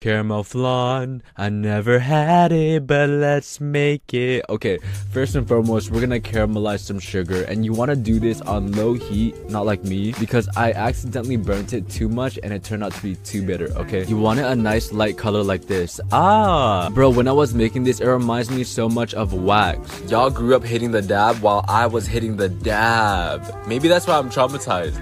Caramel flan, I never had it, but let's make it. Okay, first and foremost, we're gonna caramelize some sugar, and you want to do this on low heat, not like me, because I accidentally burnt it too much and it turned out to be too bitter. Okay, you want it a nice light color like this. Bro, when I was making this, it reminds me so much of wax. Y'all grew up hitting the dab while I was hitting the dab. Maybe that's why I'm traumatized.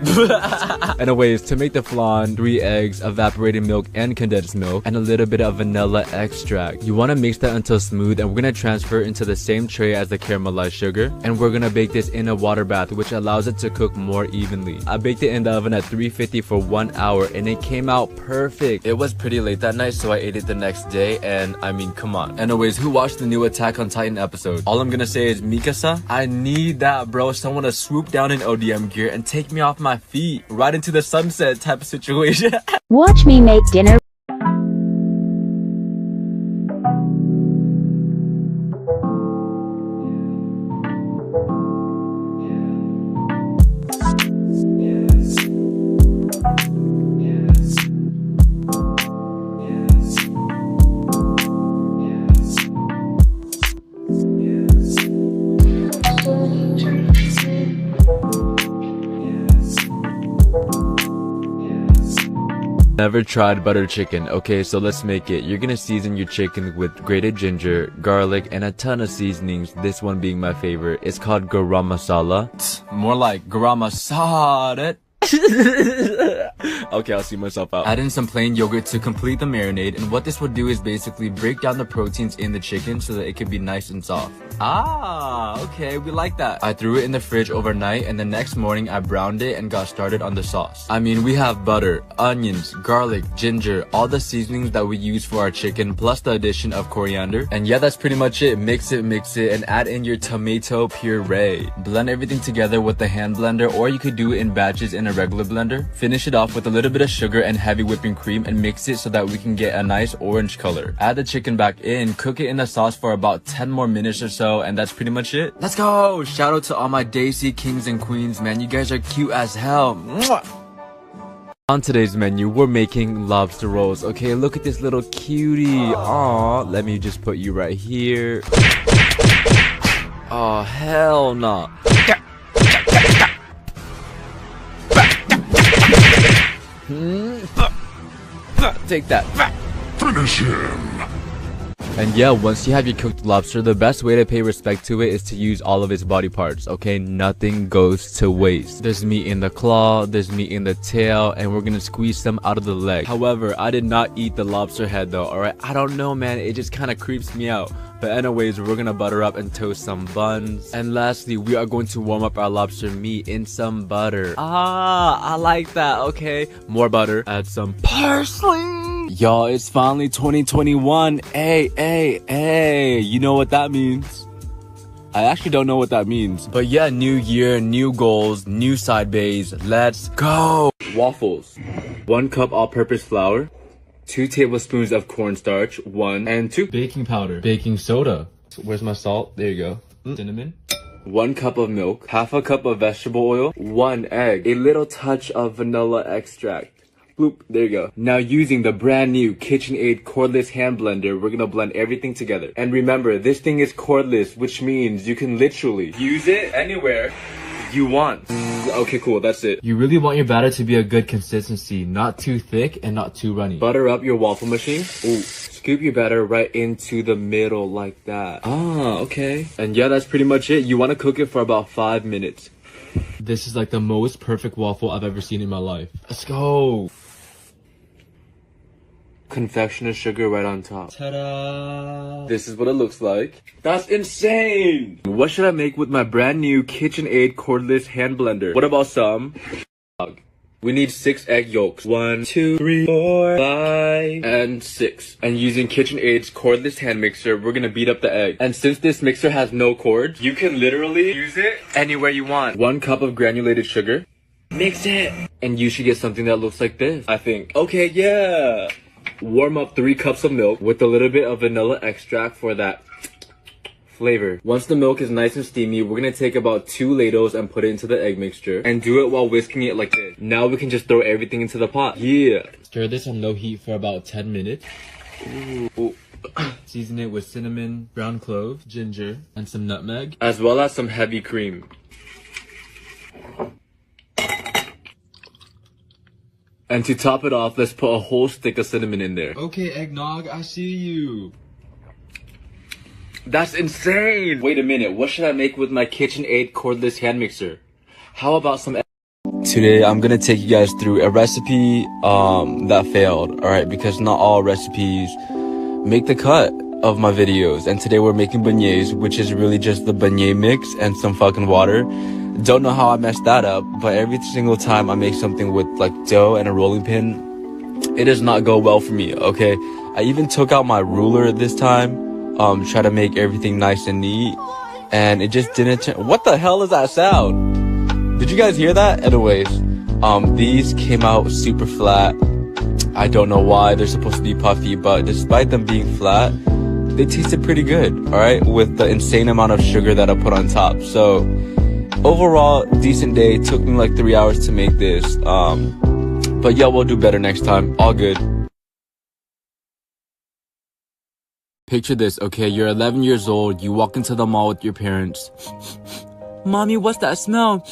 Anyways, to make the flan, 3 eggs, evaporated milk and condensed milk, and a little bit of vanilla extract. You want to mix that until smooth, and we're going to transfer it into the same tray as the caramelized sugar, and we're going to bake this in a water bath, which allows it to cook more evenly. I baked it in the oven at 350 for 1 hour, and it came out perfect. It was pretty late that night, so I ate it the next day, and I mean, come on. Anyways, who watched the new Attack on Titan episode? All I'm gonna say is, Mikasa, I need that, bro. Someone to swoop down in ODM gear and take me off my feet right into the sunset type of situation. Watch me make dinner. Never tried butter chicken. Okay, so let's make it. You're gonna season your chicken with grated ginger, garlic, and a ton of seasonings. This one being my favorite. It's called garam masala. More like garam masala. Okay, I'll see myself out. Add in some plain yogurt to complete the marinade, and what this will do is basically break down the proteins in the chicken so that it can be nice and soft. Okay, we like that. I threw it in the fridge overnight, and the next morning I browned it and got started on the sauce. I mean, we have butter, onions, garlic, ginger, all the seasonings that we use for our chicken, plus the addition of coriander. And yeah, that's pretty much it. Mix it, and add in your tomato puree. Blend everything together with the hand blender, or you could do it in batches in a regular blender. Finish it off with a little bit of sugar and heavy whipping cream and mix it so that we can get a nice orange color. Add the chicken back in, cook it in the sauce for about 10 more minutes or so, and that's pretty much it. Let's go! Shout out to all my Daisy kings and queens, man. You guys are cute as hell. Mwah! On today's menu, we're making lobster rolls. Okay, look at this little cutie. Aw, let me just put you right here. Oh, hell no. Take that. Finish him. And yeah, once you have your cooked lobster, the best way to pay respect to it is to use all of its body parts, okay? Nothing goes to waste. There's meat in the claw, there's meat in the tail, and we're gonna squeeze some out of the leg. However, I did not eat the lobster head though, alright? I don't know, man, it just kind of creeps me out. But anyways, we're gonna butter up and toast some buns. And lastly, we are going to warm up our lobster meat in some butter. I like that, okay? More butter, add some parsley. Y'all, it's finally 2021. Hey, you know what that means? I actually don't know what that means. But yeah, new year, new goals, new side bays. Let's go! Waffles. 1 cup all-purpose flour. 2 tablespoons of cornstarch. 1 and 2. Baking powder. Baking soda. Where's my salt? There you go. Cinnamon. 1 cup of milk. Half a cup of vegetable oil. 1 egg. A little touch of vanilla extract. Boop, there you go. Now using the brand new KitchenAid cordless hand blender, we're gonna blend everything together. And remember, this thing is cordless, which means you can literally use it anywhere you want. Okay, cool, that's it. You really want your batter to be a good consistency, not too thick and not too runny. Butter up your waffle machine. Ooh, scoop your batter right into the middle like that. Okay. And yeah, that's pretty much it. You wanna cook it for about 5 minutes. This is like the most perfect waffle I've ever seen in my life. Let's go. Confectioner sugar right on top. Ta-da! This is what it looks like. That's insane! What should I make with my brand new KitchenAid cordless hand blender? What about some? We need 6 egg yolks. 1, 2, 3, 4, 5, and 6. And using KitchenAid's cordless hand mixer, we're gonna beat up the egg. And since this mixer has no cord, you can literally use it anywhere you want. 1 cup of granulated sugar. Mix it! And you should get something that looks like this, I think. Okay, yeah! Warm up 3 cups of milk with a little bit of vanilla extract for that Flavor. Once the milk is nice and steamy, we're gonna take about 2 ladles and put it into the egg mixture and do it while whisking it like this. Now we can just throw everything into the pot. Yeah. Stir this on low heat for about 10 minutes. Ooh. Season it with cinnamon, ground clove, ginger, and some nutmeg, as well as some heavy cream. And to top it off, let's put a whole stick of cinnamon in there. Okay, eggnog, I see you. That's insane! Wait a minute, what should I make with my KitchenAid cordless hand mixer? How about some Today, I'm gonna take you guys through a recipe that failed, alright? Because not all recipes make the cut of my videos. And today we're making beignets, which is really just the beignet mix and some fucking water. Don't know how I messed that up, but every single time I make something with like dough and a rolling pin, it does not go well for me, okay? I even took out my ruler this time, try to make everything nice and neat, and it just didn't turn. What the hell is that sound? Did you guys hear that? Anyways, these came out super flat. I don't know why. They're supposed to be puffy, but despite them being flat, they tasted pretty good, alright? With the insane amount of sugar that I put on top. So, overall, decent day. Took me like 3 hours to make this. But yeah, we'll do better next time. All good. Picture this, okay? You're 11 years old. You walk into the mall with your parents. Mommy, what's that smell?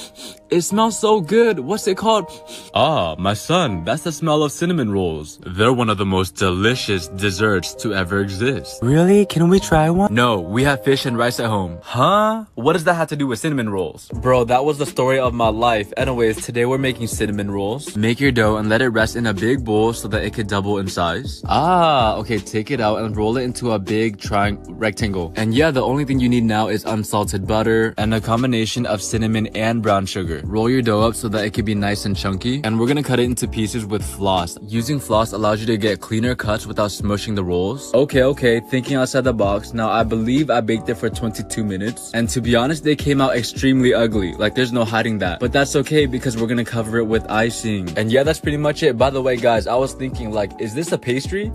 It smells so good. What's it called? Ah, my son, that's the smell of cinnamon rolls. They're one of the most delicious desserts to ever exist. Really? Can we try one? No, we have fish and rice at home. Huh? What does that have to do with cinnamon rolls? Bro, that was the story of my life. Anyways, today we're making cinnamon rolls. Make your dough and let it rest in a big bowl so that it could double in size. Ah, okay, take it out and roll it into a big rectangle. And yeah, the only thing you need now is unsalted butter and a combination of cinnamon and brown sugar. Roll your dough up so that it can be nice and chunky, and we're gonna cut it into pieces with floss. Using floss allows you to get cleaner cuts without smushing the rolls. Okay, thinking outside the box. Now I believe I baked it for 22 minutes, and to be honest, they came out extremely ugly. Like there's no hiding that, but that's okay because we're gonna cover it with icing. And yeah, that's pretty much it. By the way, guys, I was thinking like, is this a pastry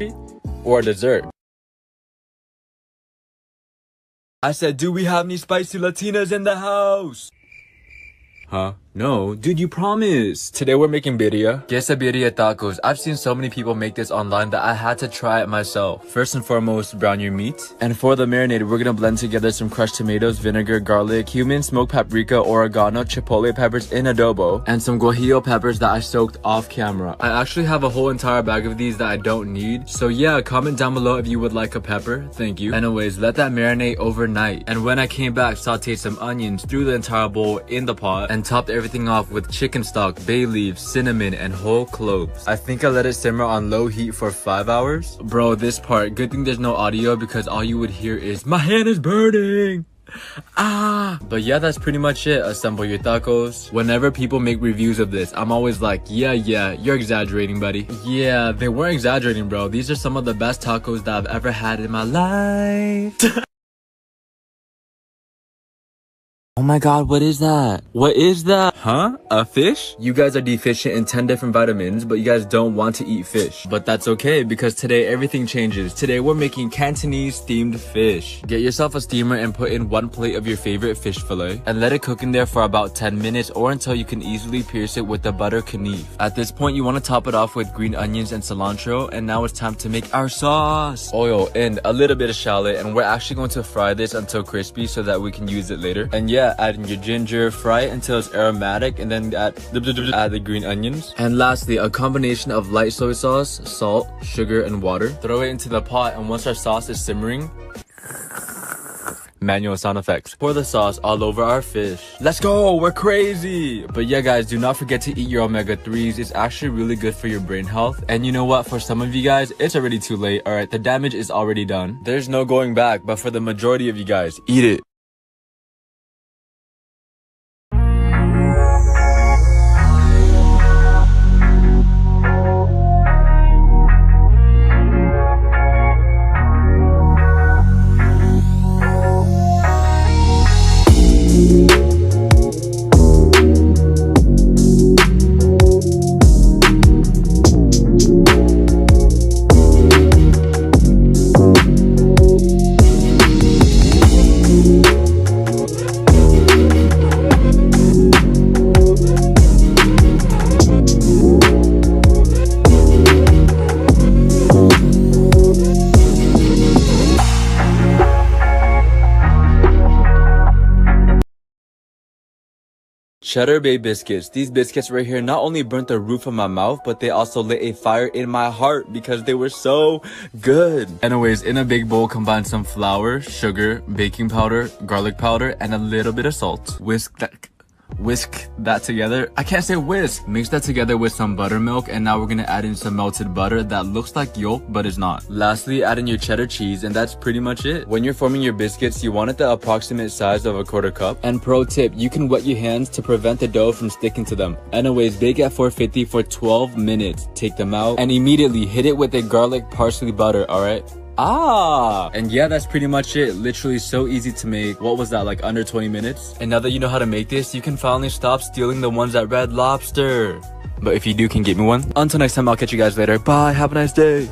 or a dessert? I said, do we have any spicy Latinas in the house? Huh? No, dude, you promised. Today we're making birria. Quesadilla tacos. I've seen so many people make this online that I had to try it myself. First and foremost, brown your meat. And for the marinade, we're gonna blend together some crushed tomatoes, vinegar, garlic, cumin, smoked paprika, oregano, chipotle peppers in adobo, and some guajillo peppers that I soaked off camera. I actually have a whole entire bag of these that I don't need. So yeah, comment down below if you would like a pepper. Thank you. Anyways, let that marinate overnight. And when I came back, sauteed some onions, threw the entire bowl in the pot, and topped everything off with chicken stock, bay leaves, cinnamon, and whole cloves. I think I let it simmer on low heat for 5 hours. Bro, this part, good thing there's no audio because all you would hear is, my hand is burning! Ah! But yeah, that's pretty much it. Assemble your tacos. Whenever people make reviews of this, I'm always like, yeah, you're exaggerating, buddy. Yeah, they weren't exaggerating, bro. These are some of the best tacos that I've ever had in my life. Oh my god, what is that? What is that? Huh? A fish? You guys are deficient in 10 different vitamins, but you guys don't want to eat fish. But that's okay, because today everything changes. Today we're making Cantonese themed fish. Get yourself a steamer and put in 1 plate of your favorite fish fillet, and let it cook in there for about 10 minutes or until you can easily pierce it with the butter knife. At this point, you want to top it off with green onions and cilantro, and now it's time to make our sauce. Oil and a little bit of shallot, and we're actually going to fry this until crispy so that we can use it later. And yeah, add in your ginger, fry it until it's aromatic, and then add the green onions. And lastly, a combination of light soy sauce, salt, sugar, and water. Throw it into the pot, and once our sauce is simmering, manual sound effects. Pour the sauce all over our fish. Let's go, we're crazy. But yeah, guys, do not forget to eat your omega-3s. It's actually really good for your brain health. And you know what, for some of you guys, it's already too late. All right, the damage is already done. There's no going back, but for the majority of you guys, eat it. Cheddar Bay biscuits. These biscuits right here not only burnt the roof of my mouth, but they also lit a fire in my heart because they were so good. Anyways, in a big bowl, combine some flour, sugar, baking powder, garlic powder, and a little bit of salt. Whisk that together. I can't say whisk. Mix that together with some buttermilk, and now we're gonna add in some melted butter that looks like yolk but is not. Lastly, add in your cheddar cheese, and that's pretty much it. When you're forming your biscuits, you want it the approximate size of a quarter cup. And pro tip, you can wet your hands to prevent the dough from sticking to them. Anyways, bake at 450 for 12 minutes. Take them out and immediately hit it with a garlic parsley butter, alright? And yeah, that's pretty much it. Literally so easy to make. What was that, like under 20 minutes? And now that you know how to make this, you can finally stop stealing the ones at Red Lobster. But if you do, can get me one. Until next time, I'll catch you guys later. Bye, have a nice day.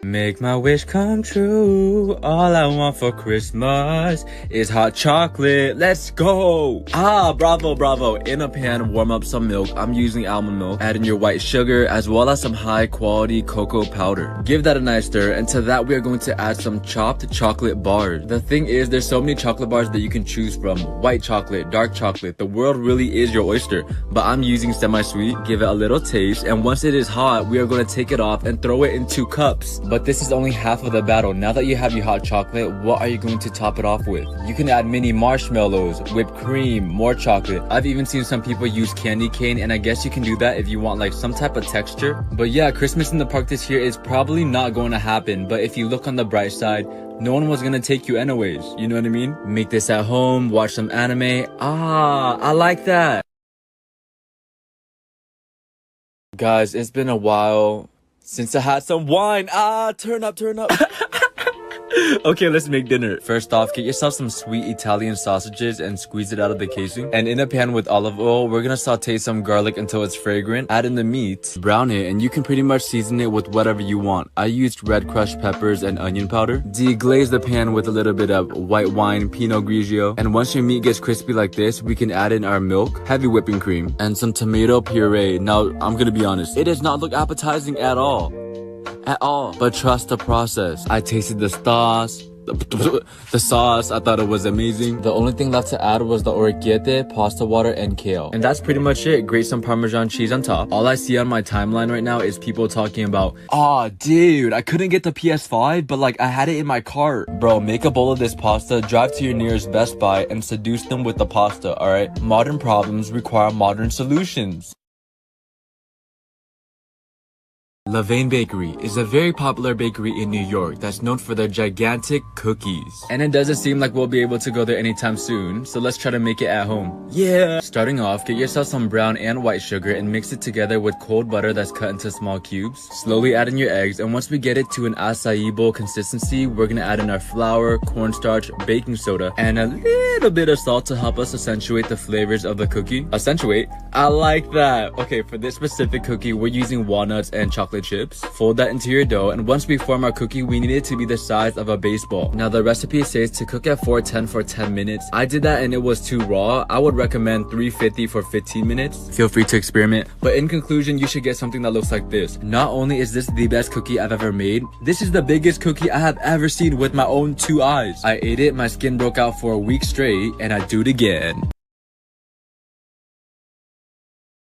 Make my wish come true. All I want for Christmas is hot chocolate. Let's go. Bravo. In a pan, warm up some milk. I'm using almond milk. Add in your white sugar as well as some high quality cocoa powder. Give that a nice stir, and to that we are going to add some chopped chocolate bars. The thing is, there's so many chocolate bars that you can choose from. White chocolate, dark chocolate. The world really is your oyster, but I'm using semi-sweet. Give it a little taste, and once it is hot, we are going to take it off and throw it in 2 cups. But this is only half of the battle. Now that you have your hot chocolate, what are you going to top it off with? You can add mini marshmallows, whipped cream, more chocolate. I've even seen some people use candy cane, and I guess you can do that if you want like some type of texture. But yeah, Christmas in the park this year is probably not going to happen, but if you look on the bright side, no one was gonna take you anyways. You know what I mean? Make this at home, watch some anime. I like that. Guys, it's been a while since I had some wine. Turn up. Okay, let's make dinner. First off, get yourself some sweet Italian sausages and squeeze it out of the casing. And in a pan with olive oil, we're gonna saute some garlic until it's fragrant. Add in the meat, brown it, and you can pretty much season it with whatever you want. I used red crushed peppers and onion powder. Deglaze the pan with a little bit of white wine, Pinot Grigio. And once your meat gets crispy like this, we can add in our milk, heavy whipping cream, and some tomato puree. Now, I'm gonna be honest, it does not look appetizing at all. But trust the process. I tasted the sauce, I thought it was amazing. The only thing left to add was the orecchiette, pasta water, and kale. And that's pretty much it. Grate some Parmesan cheese on top. All I see on my timeline right now is people talking about, dude, I couldn't get the PS5, but like I had it in my cart. Bro, make a bowl of this pasta, drive to your nearest Best Buy, and seduce them with the pasta, alright? Modern problems require modern solutions. Levain Bakery is a very popular bakery in New York that's known for their gigantic cookies. And it doesn't seem like we'll be able to go there anytime soon, so let's try to make it at home. Yeah! Starting off, get yourself some brown and white sugar and mix it together with cold butter that's cut into small cubes. Slowly add in your eggs, and once we get it to an acai bowl consistency, we're gonna add in our flour, cornstarch, baking soda, and a little bit of salt to help us accentuate the flavors of the cookie. Accentuate? I like that! Okay, for this specific cookie, we're using walnuts and chocolate chips. Fold that into your dough, and once we form our cookie, we need it to be the size of a baseball. Now the recipe says to cook at 410 for 10 minutes. I did that and it was too raw. I would recommend 350 for 15 minutes. Feel free to experiment, but in conclusion, you should get something that looks like this. Not only is this the best cookie I've ever made, this is the biggest cookie I have ever seen with my own 2 eyes. I ate it, my skin broke out for a week straight, and I'd do it again.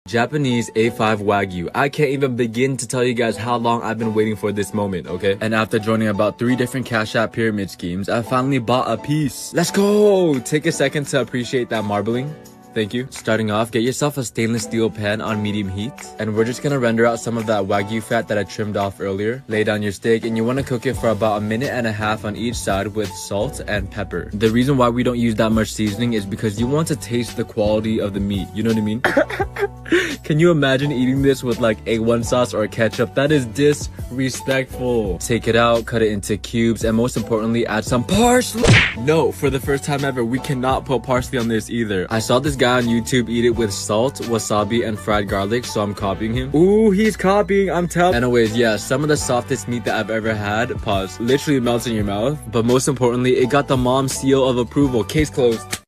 Japanese A5 Wagyu. I can't even begin to tell you guys how long I've been waiting for this moment, okay? And after joining about 3 different Cash App pyramid schemes, I finally bought a piece. Let's go! Take a second to appreciate that marbling. Thank you. Starting off, get yourself a stainless steel pan on medium heat, and we're just gonna render out some of that Wagyu fat that I trimmed off earlier. Lay down your steak, and you wanna cook it for about 1.5 minutes on each side with salt and pepper. The reason why we don't use that much seasoning is because you want to taste the quality of the meat, you know what I mean? Can you imagine eating this with like A1 sauce or ketchup? That is disrespectful. Take it out, cut it into cubes, and most importantly, add some parsley. No, for the first time ever, we cannot put parsley on this either. I saw this guy on YouTube eat it with salt, wasabi, and fried garlic, so I'm copying him. Ooh, he's copying, I'm telling. Anyways, yeah, some of the softest meat that I've ever had, pause, literally melts in your mouth. But most importantly, it got the mom seal of approval. Case closed.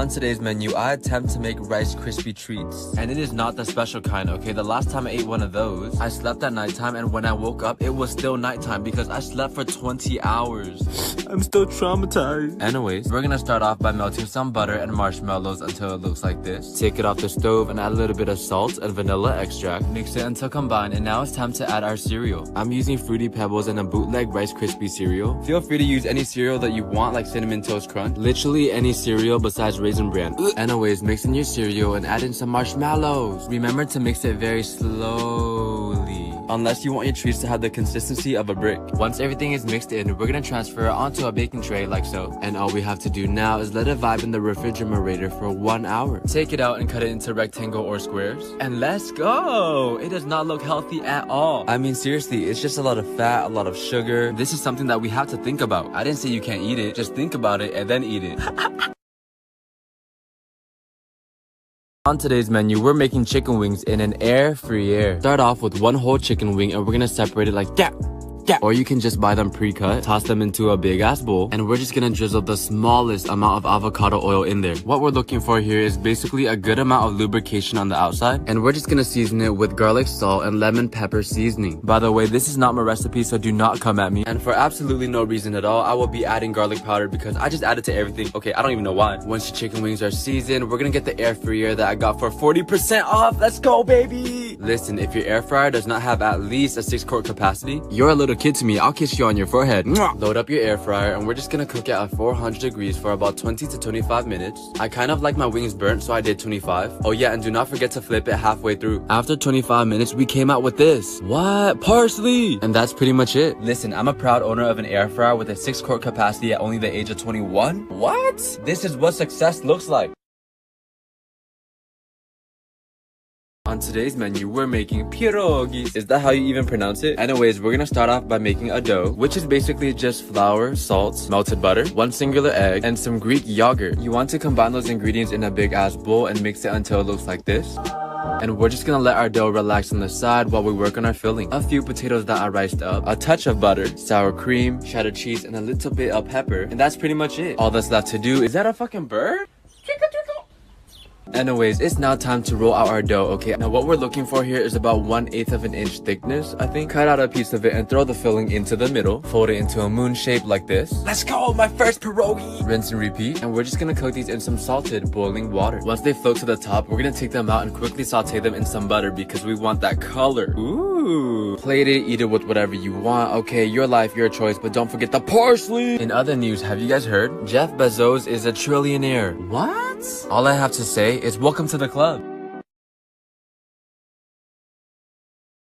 On today's menu, I attempt to make Rice Krispie treats. And it is not the special kind, okay? The last time I ate one of those, I slept at nighttime, and when I woke up, it was still nighttime because I slept for 20 hours. I'm still traumatized. Anyways, we're gonna start off by melting some butter and marshmallows until it looks like this. Take it off the stove and add a little bit of salt and vanilla extract. Mix it until combined, and now it's time to add our cereal. I'm using Fruity Pebbles and a bootleg Rice Krispie cereal. Feel free to use any cereal that you want, like Cinnamon Toast Crunch. Literally any cereal besides Raisin Bran. Anyways, mix in your cereal and add in some marshmallows. Remember to mix it very slowly, unless you want your treats to have the consistency of a brick. Once everything is mixed in, we're gonna transfer it onto a baking tray like so. And all we have to do now is let it vibe in the refrigerator for 1 hour. Take it out and cut it into rectangle or squares. And let's go! It does not look healthy at all. I mean, seriously, it's just a lot of fat, a lot of sugar. This is something that we have to think about. I didn't say you can't eat it. Just think about it and then eat it. On today's menu, we're making chicken wings in an air fryer. Start off with one whole chicken wing and we're gonna separate it like that. Or you can just buy them pre-cut, toss them into a big ass bowl, and we're just gonna drizzle the smallest amount of avocado oil in there. What we're looking for here is basically a good amount of lubrication on the outside, and we're just gonna season it with garlic salt and lemon pepper seasoning. By the way, this is not my recipe, so do not come at me. And for absolutely no reason at all, I will be adding garlic powder because I just added to everything. Okay, I don't even know why. Once your chicken wings are seasoned, we're gonna get the air fryer that I got for 40% off. Let's go, baby! Listen, if your air fryer does not have at least a 6-quart capacity, you're a little kid to me. I'll kiss you on your forehead. Load up your air fryer and we're just gonna cook it at 400 degrees for about 20 to 25 minutes. I kind of like my wings burnt, so I did 25. Oh yeah, and do not forget to flip it halfway through. After 25 minutes, we came out with this. What? Parsley! And that's pretty much it. Listen, I'm a proud owner of an air fryer with a 6-quart capacity at only the age of 21. What? This is what success looks like. On today's menu, we're making pierogies. Is that how you even pronounce it? Anyways, we're gonna start off by making a dough, which is basically just flour, salt, melted butter, one singular egg, and some Greek yogurt. You want to combine those ingredients in a big ass bowl and mix it until it looks like this. And we're just gonna let our dough relax on the side while we work on our filling. A few potatoes that I riced up, a touch of butter, sour cream, cheddar cheese, and a little bit of pepper. And that's pretty much it. All that's left to do is that a fucking bird? Anyways, it's now time to roll out our dough, okay? Now what we're looking for here is about 1/8 of an inch thickness, I think. Cut out a piece of it and throw the filling into the middle. Fold it into a moon shape like this. Let's go, my first pierogi! Rinse and repeat. And we're just gonna cook these in some salted boiling water. Once they float to the top, we're gonna take them out and quickly saute them in some butter because we want that color. Ooh. Plate it, eat it with whatever you want. Okay, your life, your choice, but don't forget the parsley! In other news, have you guys heard? Jeff Bezos is a trillionaire. What? All I have to say is welcome to the club.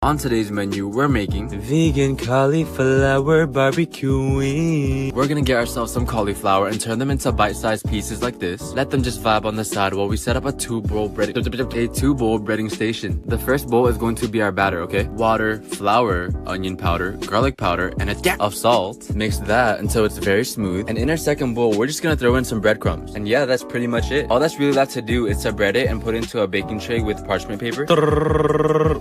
On today's menu, we're making vegan cauliflower barbecue wings. We're gonna get ourselves some cauliflower and turn them into bite-sized pieces like this. Let them just vibe on the side while we set up a two-bowl breading station. The first bowl is going to be our batter, okay? Water, flour, onion powder, garlic powder, and a dab of salt. Mix that until it's very smooth. And in our second bowl, we're just gonna throw in some breadcrumbs. And yeah, that's pretty much it. All that's really left to do is to bread it and put it into a baking tray with parchment paper.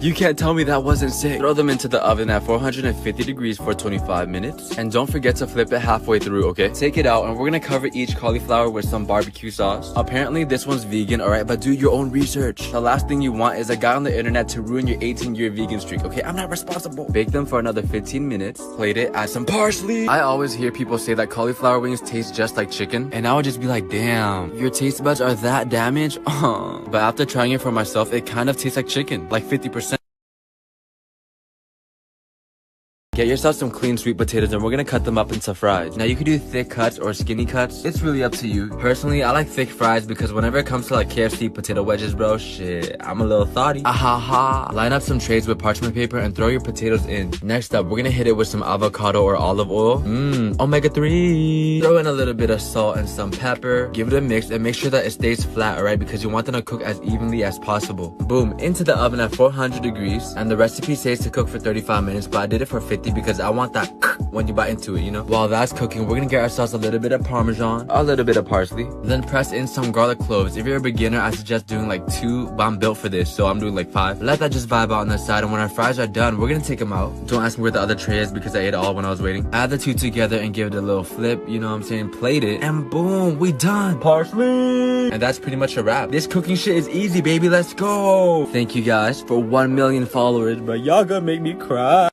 You can't tell me that wasn't sick. Throw them into the oven at 450 degrees for 25 minutes. And don't forget to flip it halfway through, okay? Take it out and we're gonna cover each cauliflower with some barbecue sauce. Apparently this one's vegan, alright? But do your own research. The last thing you want is a guy on the internet to ruin your 18-year vegan streak, okay? I'm not responsible. Bake them for another 15 minutes. Plate it, add some parsley. I always hear people say that cauliflower wings taste just like chicken. And I would just be like, damn, your taste buds are that damaged? But after trying it for myself, it kind of tastes like chicken, like 50%. Get yourself some clean sweet potatoes and we're gonna cut them up into fries. Now you can do thick cuts or skinny cuts. It's really up to you. Personally, I like thick fries because whenever it comes to like KFC potato wedges, bro, shit, I'm a little thotty. Ahaha. Line up some trays with parchment paper and throw your potatoes in. Next up, we're gonna hit it with some avocado or olive oil. Omega-3. Throw in a little bit of salt and some pepper. Give it a mix and make sure that it stays flat, alright? Because you want them to cook as evenly as possible. Boom, into the oven at 400 degrees. And the recipe says to cook for 35 minutes, but I did it for 50 because I want that when you bite into it, you know? While that's cooking, we're gonna get ourselves a little bit of Parmesan, a little bit of parsley, then press in some garlic cloves. If you're a beginner, I suggest doing like 2, but I'm built for this, so I'm doing like 5. Let that just vibe out on the side, and when our fries are done, we're gonna take them out. Don't ask me where the other tray is because I ate it all when I was waiting. Add the 2 together and give it a little flip, you know what I'm saying? Plate it, and boom, we done. Parsley! And that's pretty much a wrap. This cooking shit is easy, baby. Let's go. Thank you guys for 1 million followers, but y'all gonna make me cry.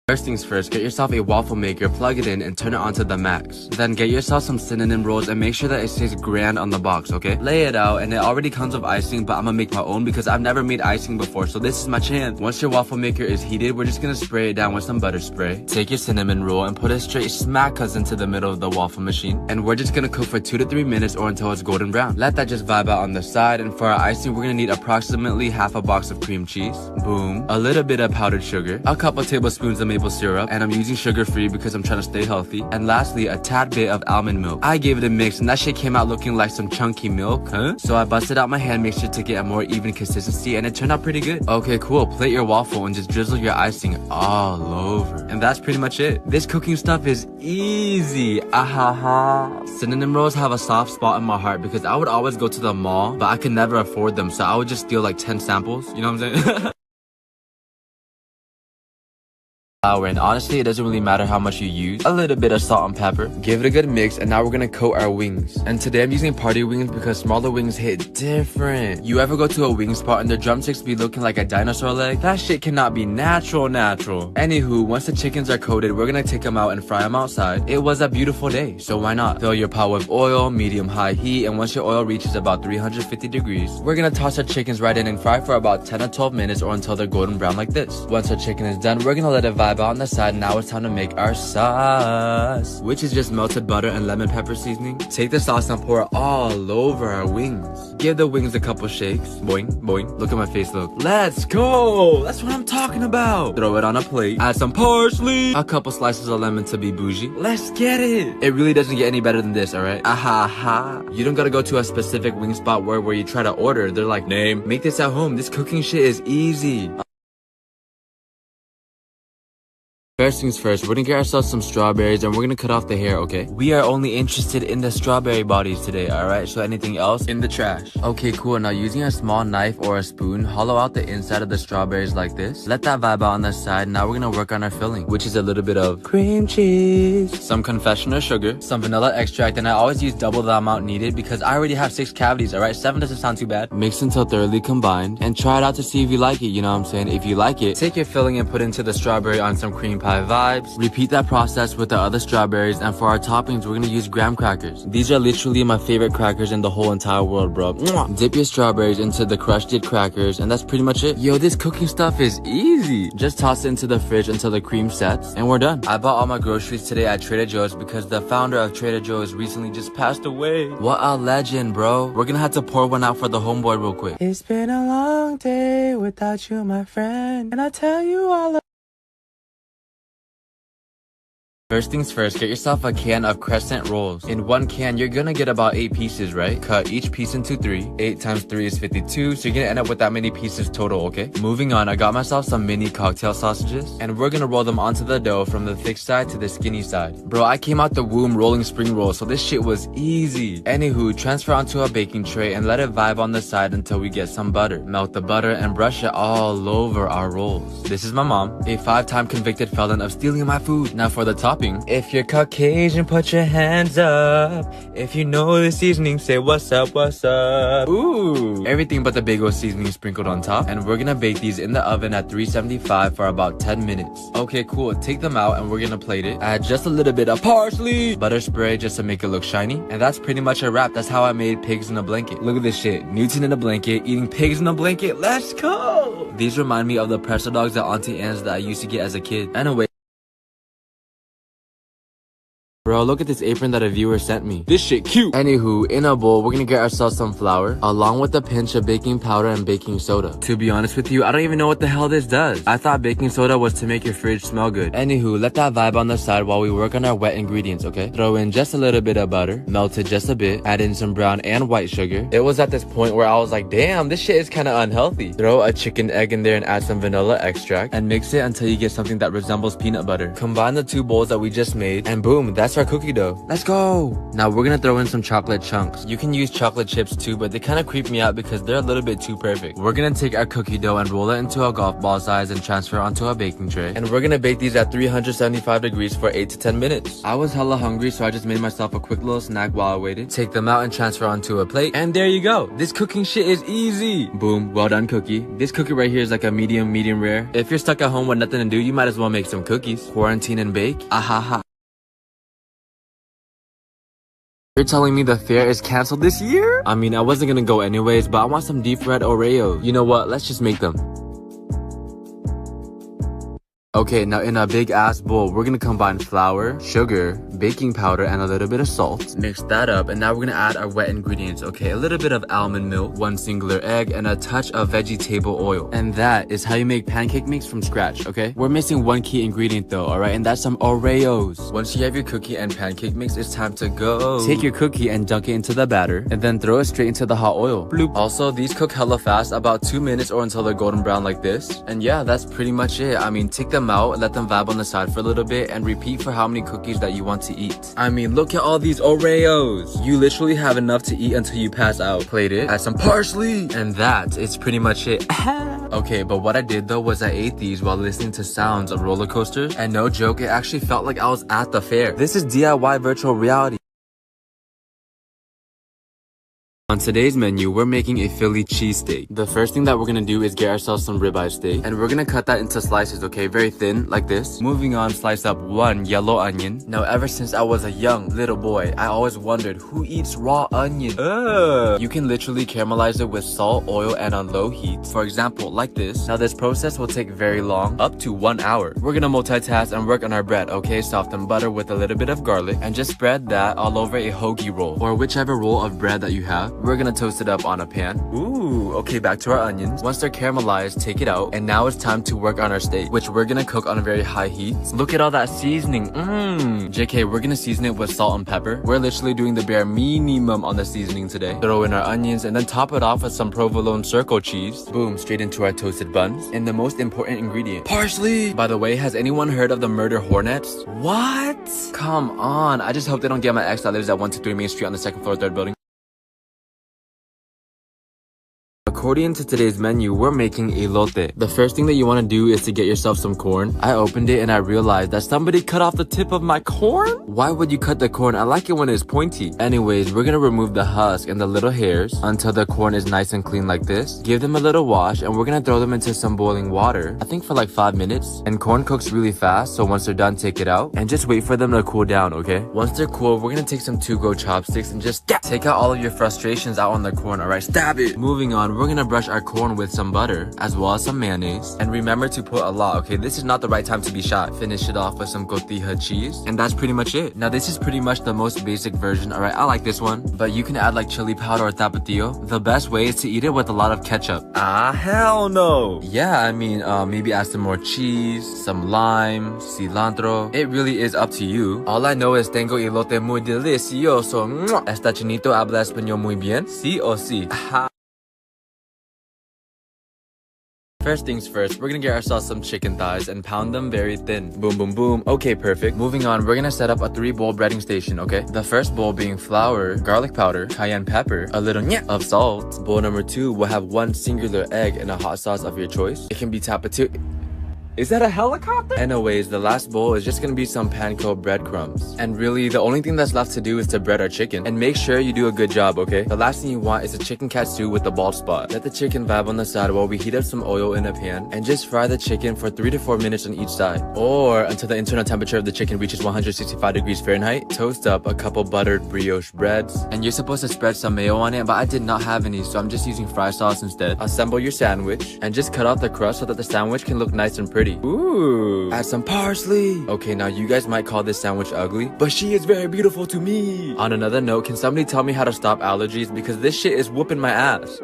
First things first, get yourself a waffle maker, plug it in, and turn it on to the max. Then get yourself some cinnamon rolls and make sure that it says grand on the box, okay? Lay it out, and it already comes with icing, but I'm gonna make my own because I've never made icing before, so this is my chance. Once your waffle maker is heated, we're just gonna spray it down with some butter spray. Take your cinnamon roll and put it straight smack us into the middle of the waffle machine. And we're just gonna cook for 2 to 3 minutes or until it's golden brown. Let that just vibe out on the side, and for our icing, we're gonna need approximately half a box of cream cheese. Boom. A little bit of powdered sugar. A couple tablespoons of maple syrup, and I'm using sugar-free because I'm trying to stay healthy. And lastly, a tad bit of almond milk. I gave it a mix, and that shit came out looking like some chunky milk, So I busted out my hand mixture to get a more even consistency, and it turned out pretty good. Okay, cool. Plate your waffle and just drizzle your icing all over. And that's pretty much it. This cooking stuff is easy. Ahaha. Cinnamon rolls have a soft spot in my heart because I would always go to the mall, but I could never afford them, so I would just steal like 10 samples. You know what I'm saying? And honestly, it doesn't really matter how much you use. A little bit of salt and pepper. Give it a good mix, and now we're gonna coat our wings. And today I'm using party wings because smaller wings hit different. You ever go to a wing spot and the drumsticks be looking like a dinosaur leg? That shit cannot be natural. Anywho, once the chickens are coated, we're gonna take them out and fry them outside. It was a beautiful day, so why not? Fill your pot with oil, medium-high heat, and once your oil reaches about 350 degrees, we're gonna toss our chickens right in and fry for about 10 to 12 minutes or until they're golden brown like this. Once our chicken is done, we're gonna let it vibe on the side. Now it's time to make our sauce, which is just melted butter and lemon pepper seasoning. Take the sauce and pour it all over our wings. Give the wings a couple shakes. Boing, boing. Look at my face, look. Let's go. That's what I'm talking about. Throw it on a plate. Add some parsley. A couple slices of lemon to be bougie. Let's get it. It really doesn't get any better than this, alright? Aha. You don't gotta go to a specific wing spot where you try to order. They're like, name. Make this at home. This cooking shit is easy. First things first, we're gonna get ourselves some strawberries and we're gonna cut off the hair, okay? We are only interested in the strawberry bodies today, alright? So anything else, in the trash. Okay, cool. Now using a small knife or a spoon, hollow out the inside of the strawberries like this. Let that vibe out on the side. Now we're gonna work on our filling, which is a little bit of cream cheese, some confectioner sugar, some vanilla extract, and I always use double the amount needed because I already have 6 cavities, alright? 7 doesn't sound too bad. Mix until thoroughly combined and try it out to see if you like it, you know what I'm saying? If you like it, take your filling and put into the strawberry on some cream pie vibes. Repeat that process with the other strawberries, and for our toppings, we're gonna use graham crackers. These are literally my favorite crackers in the whole entire world, bro. Mwah. Dip your strawberries into the crushed crackers, and that's pretty much it. Yo, this cooking stuff is easy. Just toss it into the fridge until the cream sets, and we're done. I bought all my groceries today at Trader Joe's because the founder of Trader Joe's recently just passed away. What a legend, bro. We're gonna have to pour one out for the homeboy real quick. It's been a long day without you, my friend, and I tell you all. First things first, get yourself a can of crescent rolls. In one can, you're gonna get about 8 pieces, right? Cut each piece into 3. 8 times 3 is 52, so you're gonna end up with that many pieces total, okay? Moving on, I got myself some mini cocktail sausages, and we're gonna roll them onto the dough from the thick side to the skinny side. Bro, I came out the womb rolling spring rolls, so this shit was easy. Anywho, transfer onto a baking tray and let it vibe on the side until we get some butter. Melt the butter and brush it all over our rolls. This is my mom, a 5-time convicted felon of stealing my food. Now for the top. If you're Caucasian, put your hands up. If you know the seasoning, say what's up, what's up. Ooh, everything but the big old seasoning sprinkled on top. And we're gonna bake these in the oven at 375 for about 10 minutes. Okay, cool. Take them out and we're gonna plate it. Add just a little bit of parsley, butter spray just to make it look shiny. And that's pretty much a wrap. That's how I made pigs in a blanket. Look at this shit. Newton in a blanket, eating pigs in a blanket. Let's go. These remind me of the pretzel dogs at Auntie Anne's that I used to get as a kid. Anyway, Bro, look at this apron that a viewer sent me. This shit cute. Anywho, in a bowl, we're gonna get ourselves some flour, along with a pinch of baking powder and baking soda. To be honest with you, I don't even know what the hell this does. I thought baking soda was to make your fridge smell good. Anywho, let that vibe on the side while we work on our wet ingredients, okay? Throw in just a little bit of butter, melt it just a bit, add in some brown and white sugar. It was at this point where I was like, damn, this shit is kind of unhealthy. Throw a chicken egg in there and add some vanilla extract, and mix it until you get something that resembles peanut butter. Combine the two bowls that we just made, and boom, that's our cookie dough. Let's go! Now we're gonna throw in some chocolate chunks. You can use chocolate chips too, but they kind of creep me out because they're a little bit too perfect. We're gonna take our cookie dough and roll it into a golf ball size and transfer onto a baking tray. And we're gonna bake these at 375 degrees for 8 to 10 minutes. I was hella hungry, so I just made myself a quick little snack while I waited. Take them out and transfer onto a plate, and there you go. This cooking shit is easy. Boom, well done cookie. This cookie right here is like a medium rare. If you're stuck at home with nothing to do, you might as well make some cookies. Quarantine and bake. Ahaha. You're telling me the fair is canceled this year? I mean, I wasn't gonna go anyways, but I want some deep fried Oreos. You know what? Let's just make them. Okay, now in a big ass bowl, we're gonna combine flour, sugar, baking powder, and a little bit of salt. Mix that up, and now we're gonna add our wet ingredients, okay? A little bit of almond milk, 1 singular egg, and a touch of vegetable oil. And that is how you make pancake mix from scratch, okay? We're missing one key ingredient though, alright? And that's some Oreos. Once you have your cookie and pancake mix, it's time to go. Take your cookie and dunk it into the batter, and then throw it straight into the hot oil. Bloop. Also, these cook hella fast, about 2 minutes or until they're golden brown like this. And yeah, that's pretty much it. I mean, take them out, let them vibe on the side for a little bit, and repeat for how many cookies that you want to eat. I mean, look at all these Oreos. You literally have enough to eat until you pass out. Plate it, add some parsley, and that is pretty much it. Okay, but what I did though was I ate these while listening to sounds of roller coasters, and no joke, it actually felt like I was at the fair. This is DIY virtual reality. On today's menu, we're making a Philly cheesesteak. The first thing that we're gonna do is get ourselves some ribeye steak, and we're gonna cut that into slices, okay? Very thin, like this. Moving on, slice up 1 yellow onion. Now, ever since I was a young little boy, I always wondered, who eats raw onion? You can literally caramelize it with salt, oil, and on low heat. For example, like this. Now, this process will take very long, up to 1 hour. We're gonna multitask and work on our bread, okay? Soften butter with a little bit of garlic, and just spread that all over a hoagie roll, or whichever roll of bread that you have. We're gonna toast it up on a pan. Ooh, okay, back to our onions. Once they're caramelized, take it out. And now it's time to work on our steak, which we're gonna cook on a very high heat. Look at all that seasoning. JK, we're gonna season it with salt and pepper. We're literally doing the bare minimum on the seasoning today. Throw in our onions and then top it off with some provolone circle cheese. Boom, straight into our toasted buns. And the most important ingredient, parsley. By the way, has anyone heard of the murder hornets? What? Come on, I just hope they don't get my ex that lives at 123 Main Street on the 2nd floor, 3rd building. According to today's menu, we're making elote. The first thing that you want to do is to get yourself some corn. I opened it and I realized that somebody cut off the tip of my corn. Why would you cut the corn? I like it when it's pointy. Anyways, we're gonna remove the husk and the little hairs until the corn is nice and clean like this. Give them a little wash, and we're gonna throw them into some boiling water, I think for like 5 minutes. And corn cooks really fast, so once they're done, take it out and just wait for them to cool down, okay? Once they're cool, we're gonna take some to-go chopsticks and just take out all of your frustrations out on the corn, alright? Stab it! Moving on, we're gonna brush our corn with some butter as well as some mayonnaise, and remember to put a lot, okay? This is not the right time to be shy. Finish it off with some cotija cheese, and that's pretty much it. Now this is pretty much the most basic version, alright? I like this one, but you can add like chili powder or tapatio. The best way is to eat it with a lot of ketchup. Ah, hell no! Yeah, I mean, maybe add some more cheese, some lime, cilantro. It really is up to you. All I know is tengo elote muy delicioso. Esta chinito habla español muy bien? Sí o sí? Aha. First things first, we're gonna get ourselves some chicken thighs and pound them very thin. Boom, boom, boom. Okay, perfect. Moving on, we're gonna set up a 3-bowl breading station, okay? The first bowl being flour, garlic powder, cayenne pepper, a little of salt. Bowl number 2 will have 1 singular egg and a hot sauce of your choice. It can be tapatio. Is that a helicopter? Anyways, the last bowl is just gonna be some panko breadcrumbs. And really, the only thing that's left to do is to bread our chicken. And make sure you do a good job, okay? The last thing you want is a chicken katsu with the bald spot. Let the chicken vibe on the side while we heat up some oil in a pan. And just fry the chicken for 3 to 4 minutes on each side. Or until the internal temperature of the chicken reaches 165 degrees Fahrenheit. Toast up a couple buttered brioche breads. And you're supposed to spread some mayo on it, but I did not have any, so I'm just using fry sauce instead. Assemble your sandwich. And just cut out the crust so that the sandwich can look nice and pretty. pretty. Ooh. Add some parsley. Okay, now you guys might call this sandwich ugly, but she is very beautiful to me. On another note, can somebody tell me how to stop allergies? Because this shit is whooping my ass.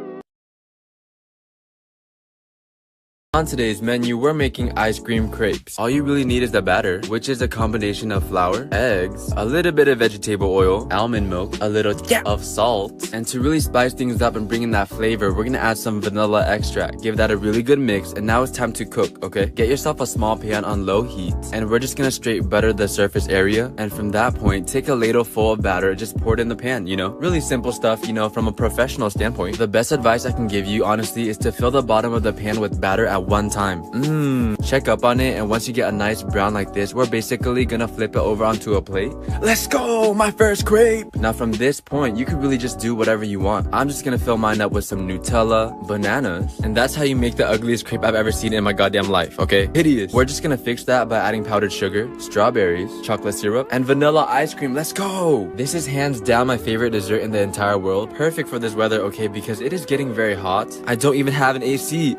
On today's menu, we're making ice cream crepes. All you really need is the batter, which is a combination of flour, eggs, a little bit of vegetable oil, almond milk, a little of salt, and to really spice things up and bring in that flavor, we're gonna add some vanilla extract. Give that a really good mix, and now it's time to cook, okay? Get yourself a small pan on low heat, and we're just gonna straight butter the surface area, and from that point, take a ladle full of batter, just pour it in the pan, you know? Really simple stuff, you know, from a professional standpoint. The best advice I can give you, honestly, is to fill the bottom of the pan with batter at one time. Check up on it, and once you get a nice brown like this, we're basically gonna flip it over onto a plate. Let's go, my first crepe. Now from this point, you can really just do whatever you want. I'm just gonna fill mine up with some Nutella, bananas, and that's how you make the ugliest crepe I've ever seen in my goddamn life, okay? Hideous. We're just gonna fix that by adding powdered sugar, strawberries, chocolate syrup, and vanilla ice cream. Let's go. This is hands down my favorite dessert in the entire world. Perfect for this weather, okay, because it is getting very hot. I don't even have an AC.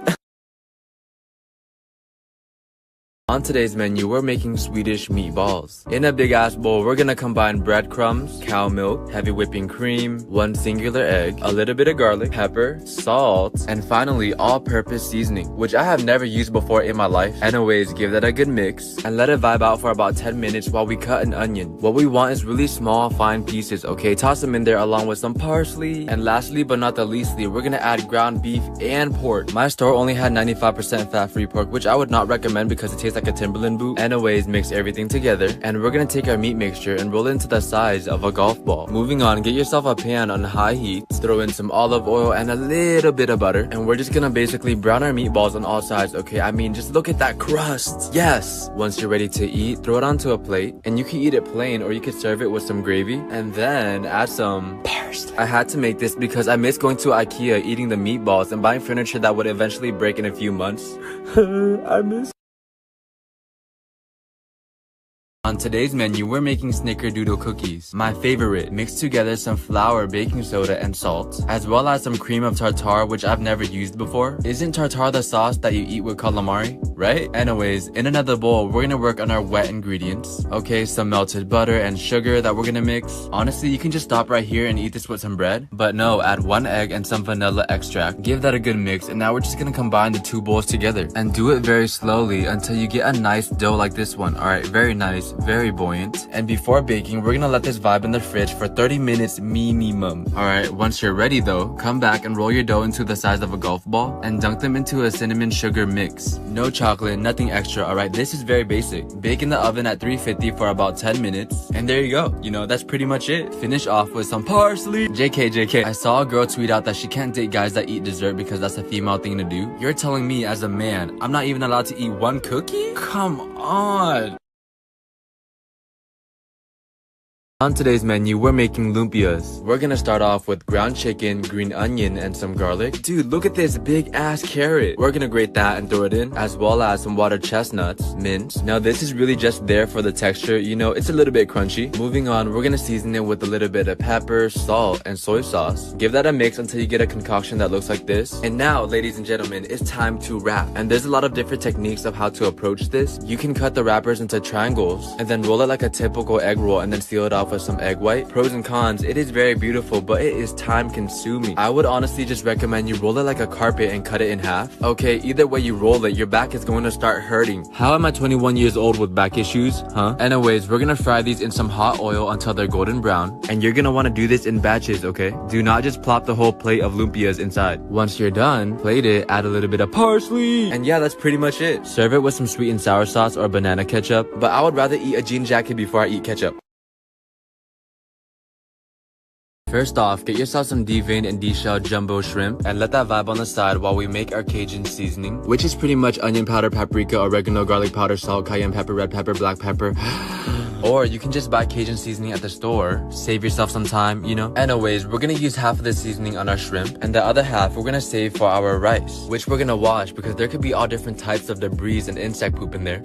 On today's menu, we're making Swedish meatballs. In a big ass bowl, we're gonna combine breadcrumbs, cow milk, heavy whipping cream, one singular egg, a little bit of garlic, pepper, salt, and finally all-purpose seasoning, which I have never used before in my life. Anyways, give that a good mix and let it vibe out for about 10 minutes while we cut an onion. What we want is really small, fine pieces, okay? Toss them in there along with some parsley. And lastly, but not the leastly, we're gonna add ground beef and pork. My store only had 95% fat-free pork, which I would not recommend because it tastes like a Timberland boot. Anyways, mix everything together, and we're gonna take our meat mixture and roll it into the size of a golf ball. Moving on, get yourself a pan on high heat, throw in some olive oil and a little bit of butter, and we're just gonna basically brown our meatballs on all sides, okay? I mean, just look at that crust. Yes! Once you're ready to eat, throw it onto a plate, and you can eat it plain or you can serve it with some gravy, and then add some parsley. I had to make this because I miss going to IKEA, eating the meatballs, and buying furniture that would eventually break in a few months. I miss. On today's menu, we're making snickerdoodle cookies. My favorite. Mix together some flour, baking soda, and salt, as well as some cream of tartare, which I've never used before. Isn't tartare the sauce that you eat with calamari, right? Anyways, in another bowl, we're gonna work on our wet ingredients. Okay, some melted butter and sugar that we're gonna mix. Honestly, you can just stop right here and eat this with some bread. But no, add one egg and some vanilla extract. Give that a good mix, and now we're just gonna combine the two bowls together. And do it very slowly until you get a nice dough like this one. Alright, very nice. Very buoyant. And before baking, we're gonna let this vibe in the fridge for 30 minutes minimum. Alright, once you're ready though, come back and roll your dough into the size of a golf ball and dunk them into a cinnamon sugar mix. No chocolate, nothing extra, alright? This is very basic. Bake in the oven at 350 for about 10 minutes. And there you go. You know, that's pretty much it. Finish off with some parsley. JK. I saw a girl tweet out that she can't date guys that eat dessert because that's a female thing to do. You're telling me as a man, I'm not even allowed to eat one cookie? Come on. On today's menu, we're making lumpias. We're gonna start off with ground chicken, green onion, and some garlic. Dude, look at this big ass carrot. We're gonna grate that and throw it in, as well as some water chestnuts, mint. Now this is really just there for the texture, you know, it's a little bit crunchy. Moving on, we're gonna season it with a little bit of pepper, salt, and soy sauce. Give that a mix until you get a concoction that looks like this. And now, ladies and gentlemen, it's time to wrap. And there's a lot of different techniques of how to approach this. You can cut the wrappers into triangles, and then roll it like a typical egg roll, and then seal it off with some egg white. Pros and cons, it is very beautiful, but it is time consuming. I would honestly just recommend you roll it like a carpet and cut it in half. Okay, either way you roll it, your back is going to start hurting. How am I 21 years old with back issues, huh? Anyways, we're gonna fry these in some hot oil until they're golden brown, and you're gonna want to do this in batches, okay? Do not just plop the whole plate of lumpias inside. Once you're done, plate it, add a little bit of parsley, and yeah, that's pretty much it. Serve it with some sweet and sour sauce or banana ketchup, but I would rather eat a jean jacket before I eat ketchup. First off, get yourself some deveined and deshelled jumbo shrimp and let that vibe on the side while we make our Cajun seasoning, which is pretty much onion powder, paprika, oregano, garlic powder, salt, cayenne pepper, red pepper, black pepper. Or you can just buy Cajun seasoning at the store, save yourself some time, you know. Anyways, we're gonna use half of the seasoning on our shrimp, and the other half we're gonna save for our rice, which we're gonna wash because there could be all different types of debris and insect poop in there.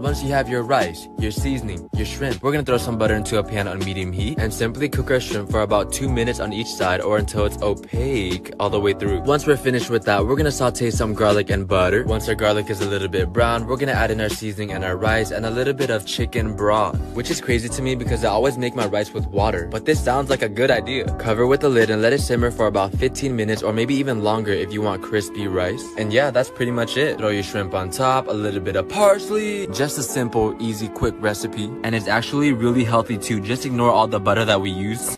Once you have your rice, your seasoning, your shrimp, we're gonna throw some butter into a pan on medium heat and simply cook our shrimp for about 2 minutes on each side, or until it's opaque all the way through. Once we're finished with that, we're gonna saute some garlic and butter. Once our garlic is a little bit brown, we're gonna add in our seasoning and our rice and a little bit of chicken broth, which is crazy to me because I always make my rice with water, but this sounds like a good idea. Cover with the lid and let it simmer for about 15 minutes or maybe even longer if you want crispy rice. And yeah, that's pretty much it. Throw your shrimp on top, a little bit of parsley. Just a simple, easy, quick recipe, and it's actually really healthy too. Just ignore all the butter that we use.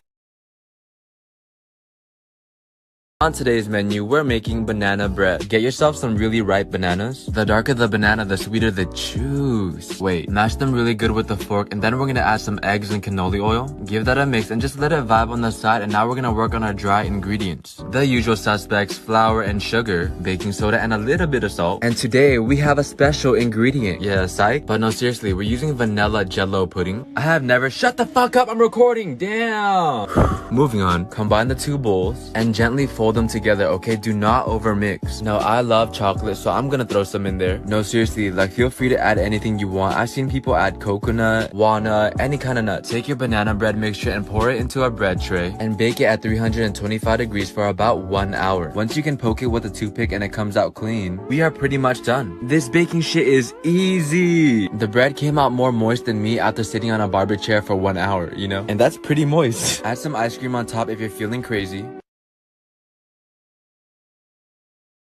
On today's menu, we're making banana bread. Get yourself some really ripe bananas. The darker the banana, the sweeter the juice. Wait, mash them really good with the fork, and then we're gonna add some eggs and cannoli oil. Give that a mix and just let it vibe on the side, and now we're gonna work on our dry ingredients. The usual suspects: flour and sugar, baking soda, and a little bit of salt. And today, we have a special ingredient. Yeah, psych? But no, seriously, we're using vanilla jello pudding. I have never— Shut the fuck up, I'm recording, damn! Moving on, combine the two bowls and gently fold them together, okay? Do not over mix. Now, I love chocolate, so I'm gonna throw some in there. No, seriously, like, feel free to add anything you want. I've seen people add coconut, walnut, any kind of nut. Take your banana bread mixture and pour it into a bread tray and bake it at 325 degrees for about 1 hour. Once you can poke it with a toothpick and it comes out clean, we are pretty much done. This baking shit is easy. The bread came out more moist than me after sitting on a barber chair for 1 hour, you know? And that's pretty moist. Add some ice cream on top if you're feeling crazy.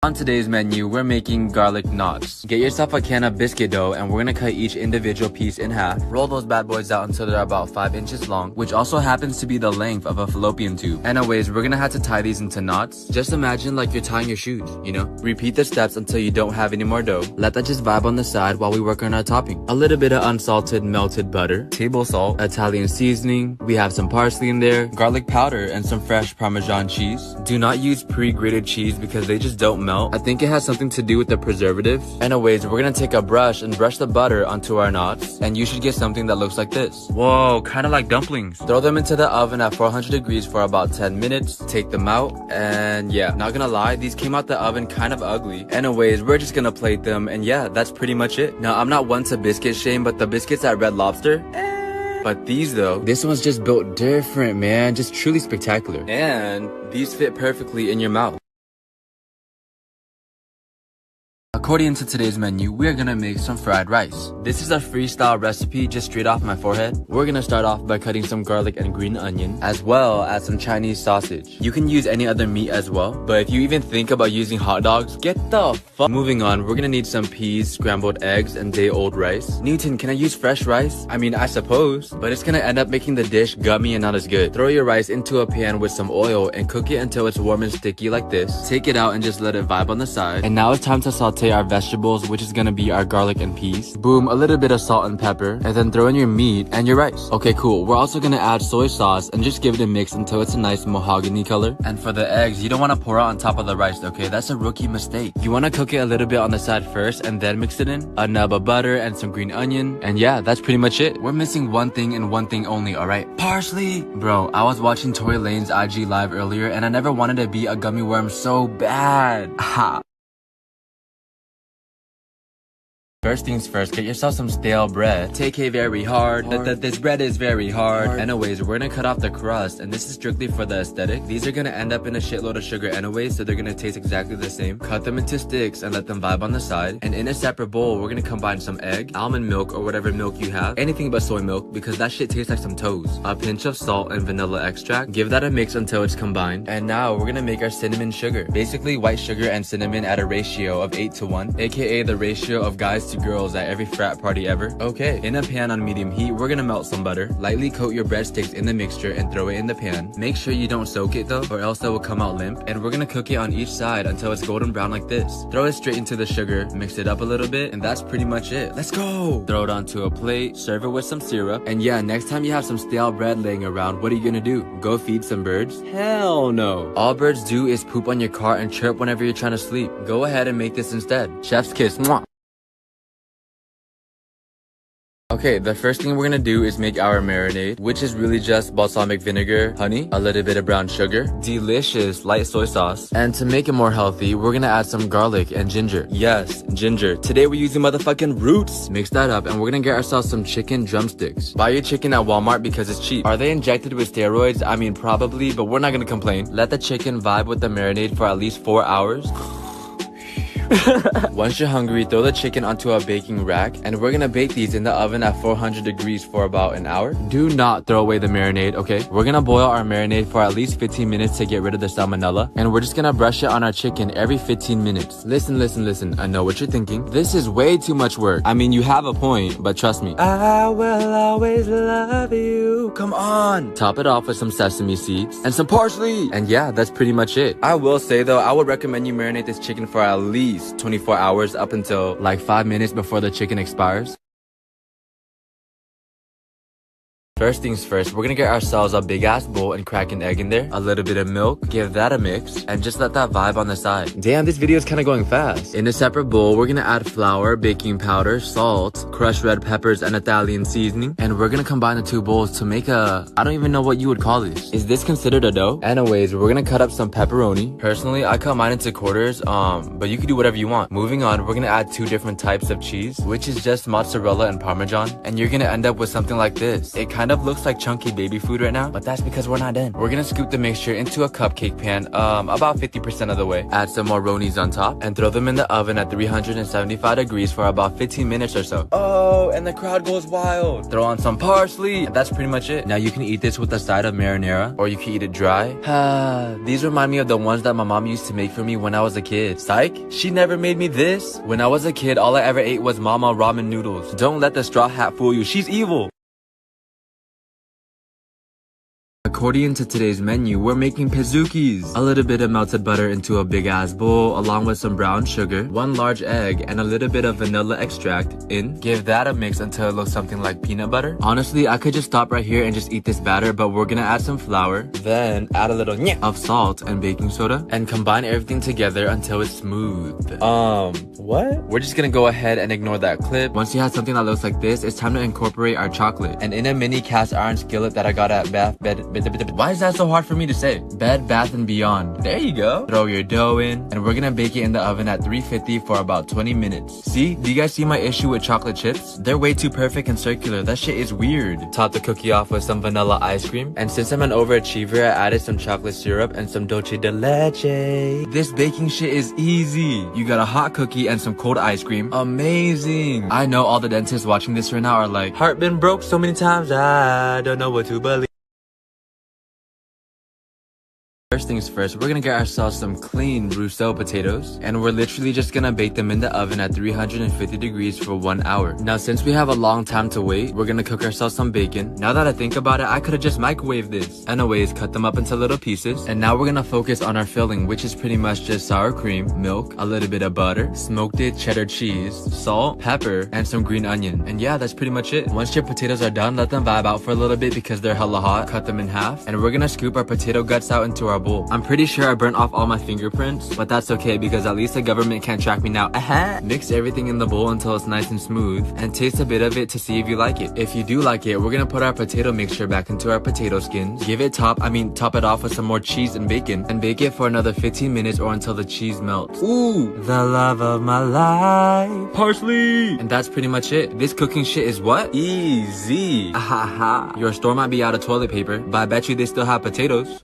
On today's menu, we're making garlic knots. Get yourself a can of biscuit dough and we're gonna cut each individual piece in half. Roll those bad boys out until they're about 5 inches long, which also happens to be the length of a fallopian tube. Anyways, we're gonna have to tie these into knots. Just imagine like you're tying your shoes, you know? Repeat the steps until you don't have any more dough. Let that just vibe on the side while we work on our topping. A little bit of unsalted melted butter, table salt, Italian seasoning. We have some parsley in there, garlic powder, and some fresh Parmesan cheese. Do not use pre-grated cheese because they just don't melt. I think it has something to do with the preservative. Anyways, we're gonna take a brush and brush the butter onto our knots, and you should get something that looks like this. Whoa, kind of like dumplings. Throw them into the oven at 400 degrees for about 10 minutes. Take them out, and yeah, not gonna lie, these came out the oven kind of ugly. Anyways, we're just gonna plate them, and yeah, that's pretty much it. Now, I'm not one to biscuit shame, but the biscuits at Red Lobster, but these though, this one's just built different, man. Just truly spectacular. And these fit perfectly in your mouth. According to today's menu, we are gonna make some fried rice. This is a freestyle recipe just straight off my forehead. We're gonna start off by cutting some garlic and green onion, as well as some Chinese sausage. You can use any other meat as well, but if you even think about using hot dogs, get the fuck. Moving on, we're gonna need some peas, scrambled eggs, and day-old rice. Newton, can I use fresh rice? I mean, I suppose, but it's gonna end up making the dish gummy and not as good. Throw your rice into a pan with some oil and cook it until it's warm and sticky like this. Take it out and just let it vibe on the side. And now it's time to saute our vegetables, which is gonna be our garlic and peas. Boom, a little bit of salt and pepper, and then throw in your meat and your rice. Okay, cool. We're also gonna add soy sauce and just give it a mix until it's a nice mahogany color. And for the eggs, you don't wanna pour it on top of the rice, okay? That's a rookie mistake. You wanna cook it a little bit on the side first and then mix it in. A nub of butter and some green onion. And yeah, that's pretty much it. We're missing one thing and one thing only, alright? Parsley! Bro, I was watching Tory Lane's IG live earlier and I never wanted to be a gummy worm so bad. Ha! First things first, get yourself some stale bread. Take it very hard. This bread is very hard. Anyways, we're gonna cut off the crust, and this is strictly for the aesthetic. These are gonna end up in a shitload of sugar anyways, so they're gonna taste exactly the same. Cut them into sticks and let them vibe on the side. And in a separate bowl, we're gonna combine some egg, almond milk, or whatever milk you have. Anything but soy milk, because that shit tastes like some toes. A pinch of salt and vanilla extract. Give that a mix until it's combined. And now we're gonna make our cinnamon sugar. Basically, white sugar and cinnamon at a ratio of 8 to 1, aka the ratio of guys to girls at every frat party ever. Okay, in a pan on medium heat, we're gonna melt some butter. Lightly coat your breadsticks in the mixture and throw it in the pan. Make sure you don't soak it though, or else it will come out limp. And we're gonna cook it on each side until it's golden brown like this. Throw it straight into the sugar, mix it up a little bit, and that's pretty much it. Let's go! Throw it onto a plate, serve it with some syrup. And yeah, next time you have some stale bread laying around, what are you gonna do? Go feed some birds? Hell no! All birds do is poop on your car and chirp whenever you're trying to sleep. Go ahead and make this instead. Chef's kiss. Mwah! Okay, the first thing we're gonna do is make our marinade, which is really just balsamic vinegar, honey, a little bit of brown sugar, delicious light soy sauce, and to make it more healthy, we're gonna add some garlic and ginger. Yes, ginger. Today we're using motherfucking roots. Mix that up and we're gonna get ourselves some chicken drumsticks. Buy your chicken at Walmart because it's cheap. Are they injected with steroids? I mean, probably, but we're not gonna complain. Let the chicken vibe with the marinade for at least 4 hours. Once you're hungry, throw the chicken onto a baking rack, and we're gonna bake these in the oven at 400 degrees for about an hour. Do not throw away the marinade, okay? We're gonna boil our marinade for at least 15 minutes to get rid of the salmonella, and we're just gonna brush it on our chicken every 15 minutes. Listen, I know what you're thinking. This is way too much work. I mean, you have a point, but trust me. I will always love you. Come on. Top it off with some sesame seeds and some parsley. And yeah, that's pretty much it. I will say though, I would recommend you marinate this chicken for at least 24 hours up until like 5 minutes before the chicken expires. First things first, we're gonna get ourselves a big ass bowl and crack an egg in there, a little bit of milk, give that a mix, and just let that vibe on the side. Damn, this video is kind of going fast. In a separate bowl, we're gonna add flour, baking powder, salt, crushed red peppers, and Italian seasoning, and we're gonna combine the two bowls to make a, I don't even know what you would call this. Is this considered a dough? Anyways, we're gonna cut up some pepperoni. Personally, I cut mine into quarters, but you can do whatever you want. Moving on, we're gonna add 2 different types of cheese, which is just mozzarella and parmesan, and you're gonna end up with something like this. It kind of looks like chunky baby food right now, but that's because we're not done. We're gonna scoop the mixture into a cupcake pan, about 50% of the way. Add some more ronies on top and throw them in the oven at 375 degrees for about 15 minutes or so. Oh, and the crowd goes wild. Throw on some parsley, and that's pretty much it. Now you can eat this with a side of marinara, or you can eat it dry. These remind me of the ones that my mom used to make for me when I was a kid. Psych, she never made me this. When I was a kid, all I ever ate was mama ramen noodles. Don't let the straw hat fool you, she's evil. According to today's menu, we're making pizookies. A little bit of melted butter into a big ass bowl along with some brown sugar, 1 large egg, and a little bit of vanilla extract in. Give that a mix until it looks something like peanut butter. Honestly, I could just stop right here and just eat this batter, but we're gonna add some flour, then add a little of salt and baking soda, and combine everything together until it's smooth. What? We're just gonna go ahead and ignore that clip. Once you have something that looks like this, it's time to incorporate our chocolate. And in a mini cast iron skillet that I got at why is that so hard for me to say? Bed Bath & Beyond. There you go. Throw your dough in, and we're gonna bake it in the oven at 350 for about 20 minutes. See? Do you guys see my issue with chocolate chips? They're way too perfect and circular. That shit is weird. Top the cookie off with some vanilla ice cream. And since I'm an overachiever, I added some chocolate syrup and some dulce de leche. This baking shit is easy. You got a hot cookie and some cold ice cream. Amazing. I know all the dentists watching this right now are like, heart been broke so many times, I don't know what to believe. First things first, we're gonna get ourselves some clean Rousseau potatoes, and we're literally just gonna bake them in the oven at 350 degrees for 1 hour. Now, since we have a long time to wait, we're gonna cook ourselves some bacon. Now that I think about it, I could've just microwaved this. Anyways, cut them up into little pieces, and now we're gonna focus on our filling, which is pretty much just sour cream, milk, a little bit of butter, smoked cheddar cheese, salt, pepper, and some green onion. And yeah, that's pretty much it. Once your potatoes are done, let them vibe out for a little bit because they're hella hot. Cut them in half, and we're gonna scoop our potato guts out into our bowl. I'm pretty sure I burnt off all my fingerprints, but that's okay because at least the government can't track me now. Mix everything in the bowl until it's nice and smooth, and taste a bit of it to see if you like it. If you do like it, we're gonna put our potato mixture back into our potato skins, give it top it off with some more cheese and bacon, and bake it for another 15 minutes or until the cheese melts. Ooh, the love of my life, parsley! And that's pretty much it. This cooking shit is what? Easy. Your store might be out of toilet paper, but I bet you they still have potatoes.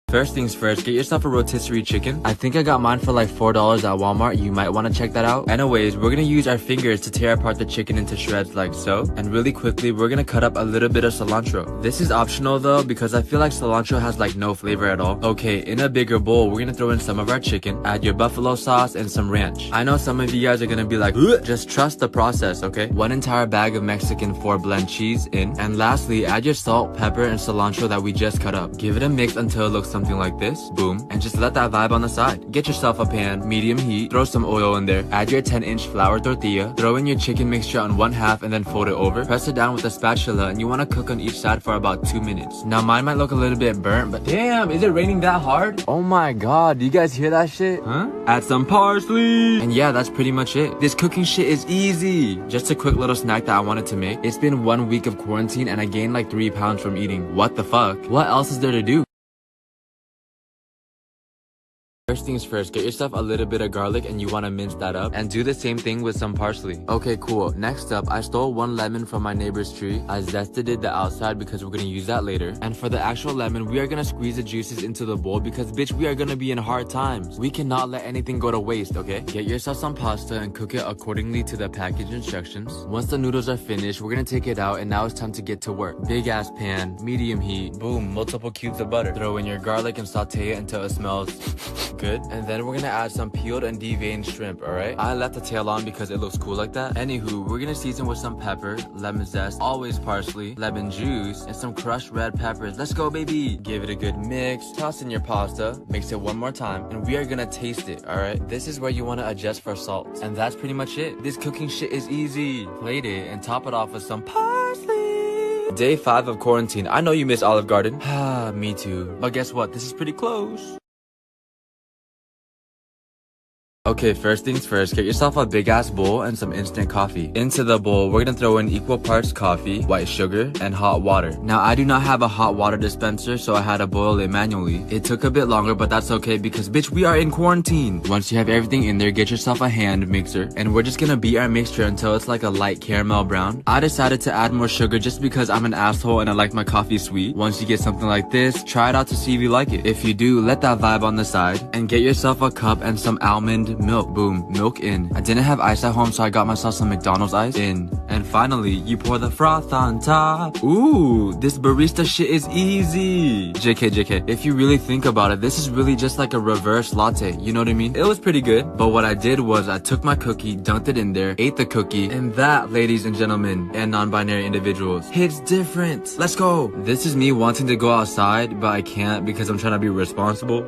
First things first, get yourself a rotisserie chicken. I think I got mine for like $4 at Walmart. You might want to check that out. Anyways, we're gonna use our fingers to tear apart the chicken into shreds like so. And really quickly, we're gonna cut up a little bit of cilantro. This is optional though, because I feel like cilantro has like no flavor at all. Okay, in a bigger bowl, we're gonna throw in some of our chicken, add your buffalo sauce and some ranch. I know some of you guys are gonna be like, ugh. Just trust the process, okay? 1 entire bag of Mexican 4 blend cheese in. And lastly, add your salt, pepper, and cilantro that we just cut up. Give it a mix until it looks something like this, boom, and just let that vibe on the side. Get yourself a pan, medium heat, throw some oil in there, add your 10-inch flour tortilla, throw in your chicken mixture on one half and then fold it over, press it down with a spatula, and you want to cook on each side for about 2 minutes. Now mine might look a little bit burnt, but damn, is it raining that hard? Oh my god, do you guys hear that shit? Huh? Add some parsley! And yeah, that's pretty much it. This cooking shit is easy. Just a quick little snack that I wanted to make. It's been 1 week of quarantine and I gained like 3 pounds from eating. What the fuck? What else is there to do? First things first, get yourself a little bit of garlic and you want to mince that up. And do the same thing with some parsley. Okay, cool. Next up, I stole 1 lemon from my neighbor's tree. I zested it the outside because we're going to use that later. And for the actual lemon, we are going to squeeze the juices into the bowl because bitch, we are going to be in hard times. We cannot let anything go to waste, okay? Get yourself some pasta and cook it accordingly to the package instructions. Once the noodles are finished, we're going to take it out and now it's time to get to work. Big ass pan, medium heat, boom, multiple cubes of butter. Throw in your garlic and saute it until it smells good. And then we're gonna add some peeled and deveined shrimp, alright? I left the tail on because it looks cool like that. Anywho, we're gonna season with some pepper, lemon zest, always parsley, lemon juice, and some crushed red peppers. Let's go, baby! Give it a good mix, toss in your pasta, mix it one more time, and we are gonna taste it, alright? This is where you wanna adjust for salt. And that's pretty much it. This cooking shit is easy. Plate it and top it off with some parsley. Day 5 of quarantine. I know you miss Olive Garden. Ah, me too. But guess what? This is pretty close. Okay, first things first, get yourself a big ass bowl and some instant coffee. Into the bowl, we're gonna throw in equal parts coffee, white sugar, and hot water. Now, I do not have a hot water dispenser, so I had to boil it manually. It took a bit longer, but that's okay because bitch, we are in quarantine. Once you have everything in there, get yourself a hand mixer, and we're just gonna beat our mixture until it's like a light caramel brown. I decided to add more sugar just because I'm an asshole and I like my coffee sweet. Once you get something like this, try it out to see if you like it. If you do, let that vibe on the side, and get yourself a cup and some almond milk. Boom, milk in. I didn't have ice at home, so I got myself some McDonald's ice in. And finally, you pour the froth on top. Ooh, this barista shit is easy. JK. If you really think about it, this is really just like a reverse latte, you know what I mean? It was pretty good, but what I did was I took my cookie, dunked it in there, ate the cookie, and that, ladies and gentlemen, and non-binary individuals, hits different. Let's go. This is me wanting to go outside, but I can't because I'm trying to be responsible.